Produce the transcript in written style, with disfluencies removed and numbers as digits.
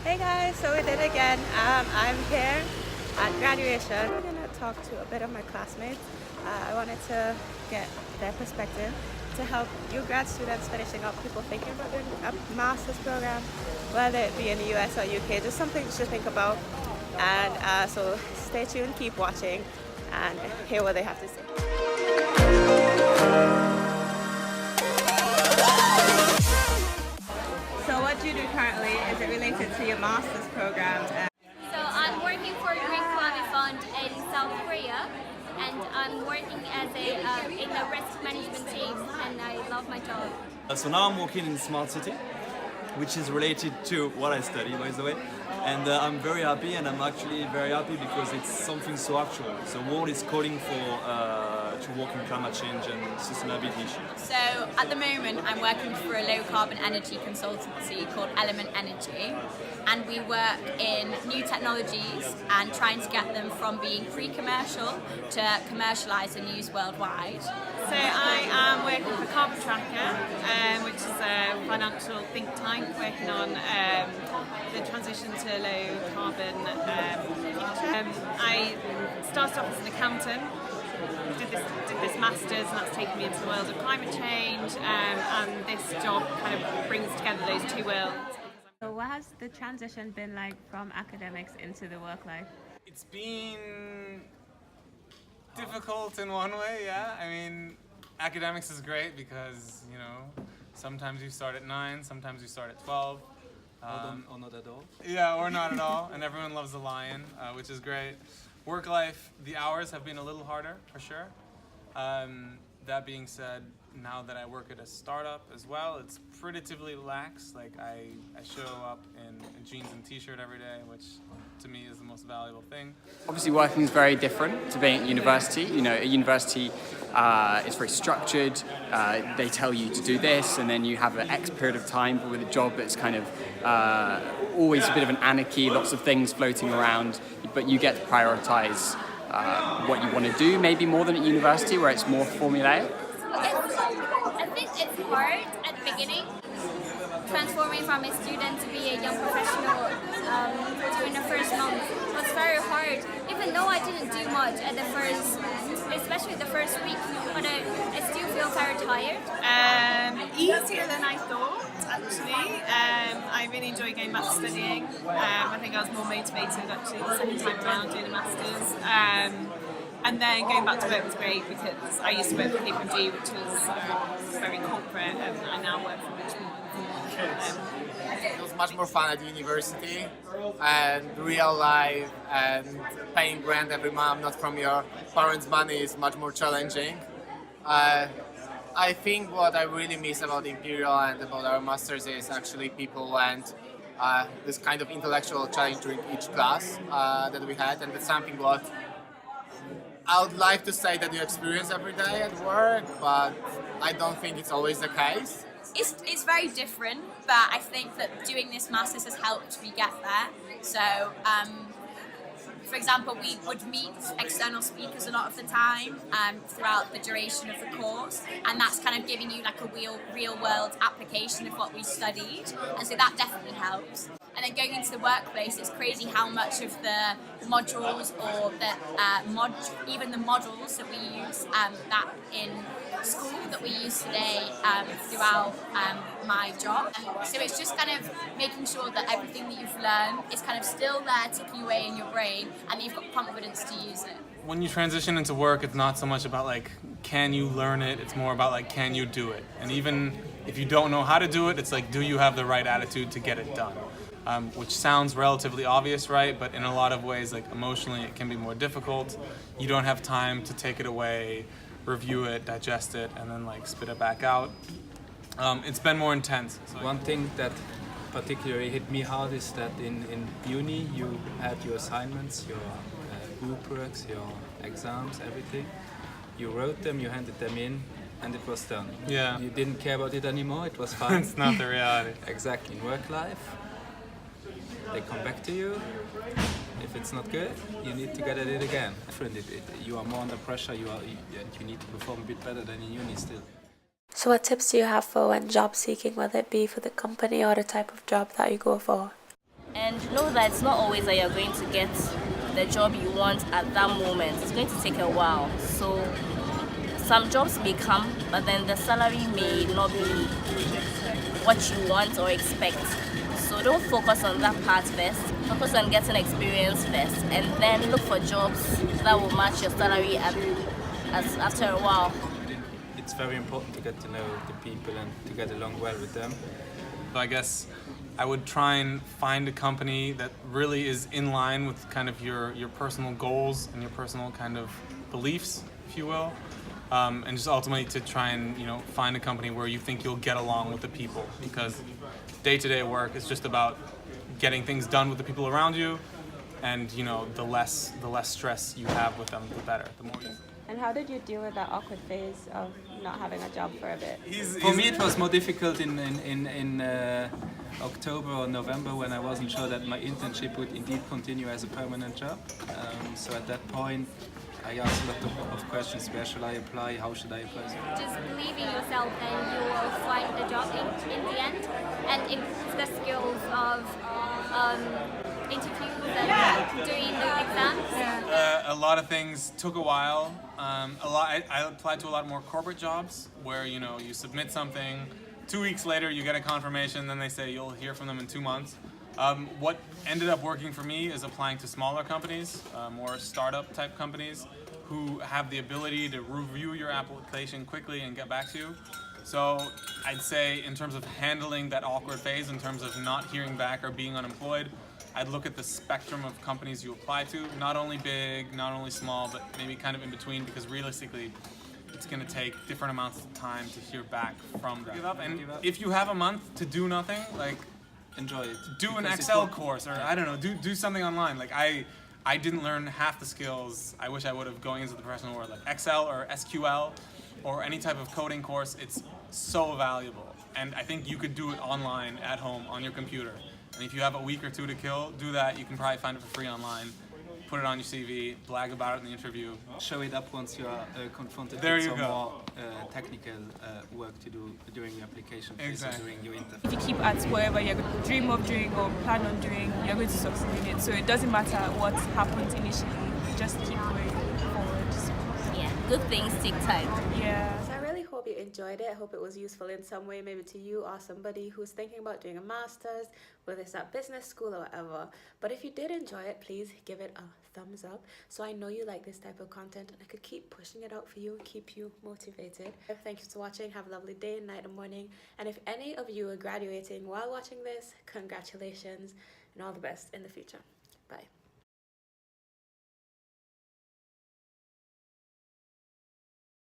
Hey guys, so we did it again. I'm here at graduation. I'm going to talk to a bit of my classmates. I wanted to get their perspective to help you grad students finishing up, people thinking about doing a master's program, whether it be in the US or UK, just something to think about. And so stay tuned, keep watching, and hear what they have to say. So what do you do currently? Is it related to your master's program? So I'm working for Green Climate Fund in South Korea, and I'm working as in the risk management team, and I love my job. So now I'm working in smart city, which is related to what I study, by the way. And I'm very happy, and I'm actually very happy because it's something so actual. The world is calling for to work in climate change and sustainability issues. So at the moment I'm working for a low carbon energy consultancy called Element Energy, and we work in new technologies and trying to get them from being pre-commercial to commercialised and used worldwide. So I am working for Carbon Tracker, which is a financial think tank working on the transition to low carbon future. I started off as an accountant, did this masters, and that's taken me into the world of climate change, and this job kind of brings together those two worlds. So what has the transition been like from academics into the work life? It's been difficult in one way, yeah. I mean, academics is great because, you know, sometimes you start at 9, sometimes you start at 12. Or not at all. Yeah, or not at all, and everyone loves the lion, which is great. Work life, the hours have been a little harder, for sure. That being said, now that I work at a startup as well, it's relatively lax. Like I show up in jeans and t-shirt every day, which to me is the most valuable thing. Obviously working is very different to being at university. You know, at university it's very structured. They tell you to do this and then you have an X period of time, but with a job it's kind of always a bit of an anarchy, lots of things floating around, but you get to prioritize what you want to do, maybe more than at university where it's more formulaic. I think it's hard at the beginning, transforming from a student to be a young professional during the first month. It's very hard, even though I didn't do much at the first, especially the first week, but I still feel very tired. Easier than I thought, actually. I really enjoy going back to studying. I think I was more motivated actually the second time around doing a master's. And then going back to work was great because I used to work for KPMG, which was very corporate, and I now work for much more informal. It was much more fun at university and real life, and paying rent every month not from your parents' money is much more challenging. I think what I really miss about Imperial and about our masters is actually people and this kind of intellectual challenge during each class that we had, and that's something what I would like to say that you experience every day at work, but I don't think it's always the case. It's very different, but I think that doing this masters has helped me get there. So, for example, we would meet external speakers a lot of the time throughout the duration of the course, and that's kind of giving you like a real world application of what we studied, and so that definitely helps. And then going into the workplace, it's crazy how much of the modules or the even the models that we use that in school that we use today throughout my job. So it's just kind of making sure that everything that you've learned is kind of still there ticking away in your brain, and that you've got confidence to use it. When you transition into work, it's not so much about like, can you learn it? It's more about like, can you do it? And even if you don't know how to do it, it's like, do you have the right attitude to get it done? Which sounds relatively obvious, right? But in a lot of ways, like emotionally, it can be more difficult. You don't have time to take it away, review it, digest it, and then like spit it back out. It's been more intense. So one thing that particularly hit me hard is that in uni you had your assignments, your rubrics, your exams, everything. You wrote them, you handed them in, and it was done. Yeah. You didn't care about it anymore, it was fine. It's not the reality. Exactly. In work life, they come back to you. If it's not good, you need to get at it again. You are more under pressure, you need to perform a bit better than in uni still. So what tips do you have for when job seeking, whether it be for the company or the type of job that you go for? And know that it's not always that you're going to get the job you want at that moment. It's going to take a while. So some jobs may come, but then the salary may not be what you want or expect. So don't focus on that part first. Focus on getting experience first, and then look for jobs that will match your salary after a while. It's very important to get to know the people and to get along well with them. I guess I would try and find a company that really is in line with kind of your personal goals and your personal kind of beliefs, if you will. And just ultimately to try and find a company where you think you'll get along with the people, because day-to-day work is just about getting things done with the people around you, and the less stress you have with them, the better. The more you. And how did you deal with that awkward phase of not having a job for a bit? For me, it was more difficult in October or November, when I wasn't sure that my internship would indeed continue as a permanent job. So at that point, I asked a lot of questions. Where should I apply? How should I apply? Just believe in yourself and you will find the job in the end, and improve the skills of interviews and doing the exams. A lot of things took a while. I applied to a lot more corporate jobs where you submit something, 2 weeks later you get a confirmation, then they say you'll hear from them in 2 months. What ended up working for me is applying to smaller companies, more startup type companies, who have the ability to review your application quickly and get back to you. So I'd say in terms of handling that awkward phase, in terms of not hearing back or being unemployed, I'd look at the spectrum of companies you apply to, not only big, not only small, but maybe kind of in between, because realistically, it's going to take different amounts of time to hear back from them. And if you have a month to do nothing, like, enjoy it. Do an Excel course, or I don't know, do something online. Like I didn't learn half the skills I wish I would have going into the professional world, like Excel or SQL or any type of coding course. It's so valuable, and I think you could do it online at home on your computer. And if you have a week or two to kill, do that. You can probably find it for free online. Put it on your CV, blag about it in the interview. Show it up once you are confronted with some more technical work to do during your application phase or during your interview. If you keep at whatever you dream of doing or plan on doing, you're going to succeed in it. So it doesn't matter what happens initially, just keep going forward. Yeah, good things take time. Yeah. So I really hope you enjoyed it. I hope it was useful in some way, maybe to you or somebody who's thinking about doing a master's, whether it's at business school or whatever. But if you did enjoy it, please give it a thumbs up so I know you like this type of content and I could keep pushing it out for you, keep you motivated. Thank you for watching. Have a lovely day, night, and morning. And if any of you are graduating while watching this, congratulations and all the best in the future. Bye.